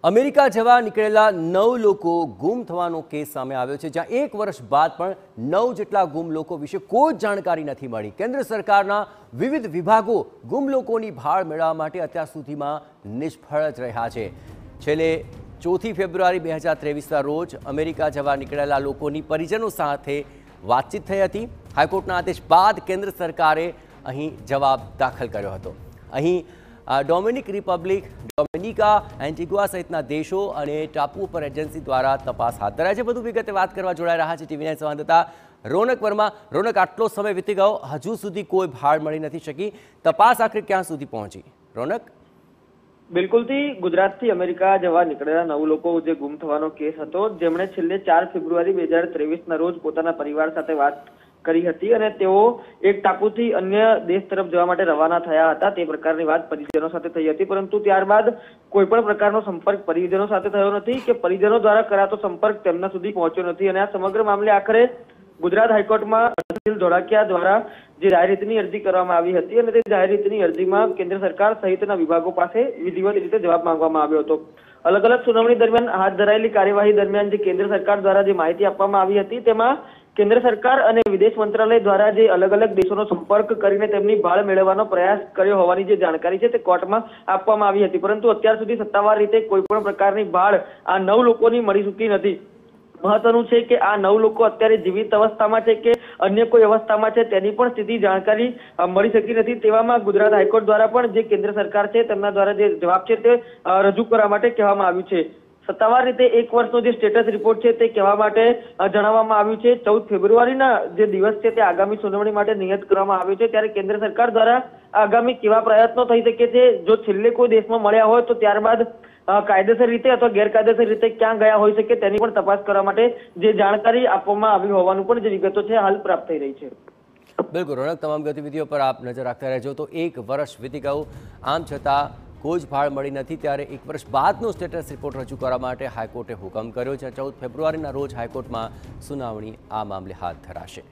America જવા નીકળેલા 9 લોકો ગુમ થવાનો કેસ સામે આવ્યો છે, જ્યાં 1 વર્ષ બાદ પણ 9 જેટલા ગુમ લોકો વિશે કોઈ જાણકારી નથી મળી। કેન્દ્ર સરકારના વિવિધ વિભાગો ગુમ લોકોની ભાળ મેળવવા માટે અત્યાર સુધીમાં નિષ્ફળ જ રહ્યા છે। છેલ્લે 4 ફેબ્રુઆરી 2023ના રોજ અમેરિકા જવા નીકળેલા લોકોની પરિજનો સાથે વાતચીત થઈ હતી। હાઈકોર્ટના આદેશ બાદ કેન્દ્ર સરકારે અહીં જવાબ દાખલ કર્યો હતો। અહીં ડોમિનિક રિપબ્લિક, ડોમિનિકા, એન્ટિગુઆ સહિતના દેશો અને ટાપુઓ પર એજન્સી દ્વારા તપાસ હાથ ધરાઈ છે। વધુ વિગતે વાત કરવા જોડાઈ રહ્યા છે ટીવી9 સંવાદદાતા રોનક વર્મા। રોનક, આટલો સમય વીતી ગયો, હજુ સુધી કોઈ ભાળ મળી નથી શકી, તપાસ આખરે ક્યાં સુધી પહોંચી? રોનક, બિલકુલથી ગુજરાતથી અમેરિકા જવા નીકળેલા 9 લોકો જે ગુમ થવાનો કેસ હતો, જેમણે છેલ્લે 4 ફેબ્રુઆરી 2023ના રોજ પોતાના પરિવાર સાથે વાત કરી હતી અને તેઓ એક ટાપુથી અન્ય દેશ તરફ જવા માટે રવાના થયા હતા। તે પ્રકારની વાત પરિજનો સાથે થઈ હતી, પરંતુ ત્યારબાદ કોઈ પણ પ્રકારનો સંપર્ક પરિજનો સાથે થયો નથી કે પરિજનો દ્વારા કરાતો સંપર્ક તેમના સુધી પહોંચ્યો નથી અને આ સમગ્ર મામલે આખરે ગુજરાત હાઈકોર્ટમાં અનિલ ધોળકિયા દ્વારા જે જાહેરહિતની અરજી કરવામાં આવી હતી અને તે જાહેરહિતની અરજીમાં કેન્દ્ર સરકાર સહિતના વિભાગો પાસે વિધિવત રીતે જવાબ માંગવામાં આવ્યો હતો। અલગ અલગ સુનાવણી દરમિયાન હાથ ધરાયેલી કાર્યવાહી દરમિયાન જે કેન્દ્ર સરકાર દ્વારા જે માહિતી આપવામાં આવી હતી, તેમાં કેન્દ્ર સરકાર અને વિદેશ મંત્રાલય દ્વારા જે અલગ અલગ દેશોનો સંપર્ક કરીને તેમની ભાળ મેળવવાનો પ્રયાસ કર્યો હોવાની જે જાણકારી છે તે કોર્ટમાં આપવામાં આવી હતી, પરંતુ અત્યાર સુધી સત્તાવાર રીતે કોઈ પણ પ્રકારની ભાળ આ 9 લોકોની મળી ચૂકી નથી। મહત્વનું છે કે આ 9 લોકો અત્યારે જીવિત અવસ્થામાં છે કે અન્ય કોઈ અવસ્થામાં છે તેની પણ સ્થિતિ જાણકારી મળી શકી નથી। તેવામાં ગુજરાત હાઈકોર્ટ દ્વારા પણ જે કેન્દ્ર સરકાર છે તેમના દ્વારા જે જવાબ છે તે રજૂ કરવા માટે કહેવામાં આવ્યું છે। સત્તાવાર રીતે 1 વર્ષનો જે સ્ટેટસ રિપોર્ટ છે તે કહેવા માટે જણાવવામાં આવ્યું છે। 14 ફેબ્રુઆરીના જે દિવસ છે તે આગામી સુનાવણી માટે નિયત કરવામાં આવ્યો છે, ત્યારે કેન્દ્ર સરકાર દ્વારા આગામી કેવા પ્રયત્નો થઈ શકે છે, જો છેલ્લે કોઈ દેશમાં મળ્યા હોય તો ત્યારબાદ કાયદેસર રીતે અથવા ગેરકાયદેસર રીતે ક્યાં ગયા હોઈ શકે તેની પણ તપાસ કરવા માટે જે જાણકારી આપવામાં આવી હોવાનું પણ જે વિગતો છે હાલ પ્રાપ્ત થઈ રહી છે। બિલકુલ રોનક, તમામ ગતિવિધિઓ પર આપ નજર રાખતા રહેજો। તો 1 વર્ષ વીતી ગયું, આમ છતાં કોઈ જ ભાળ મળી નથી, ત્યારે 1 વર્ષ બાદનો સ્ટેટસ રિપોર્ટ રજૂ કરવા માટે હાઈકોર્ટે હુકમ કર્યો છે। 14 ફેબ્રુઆરીના રોજ હાઈકોર્ટમાં સુનાવણી આ મામલે હાથ ધરાશે।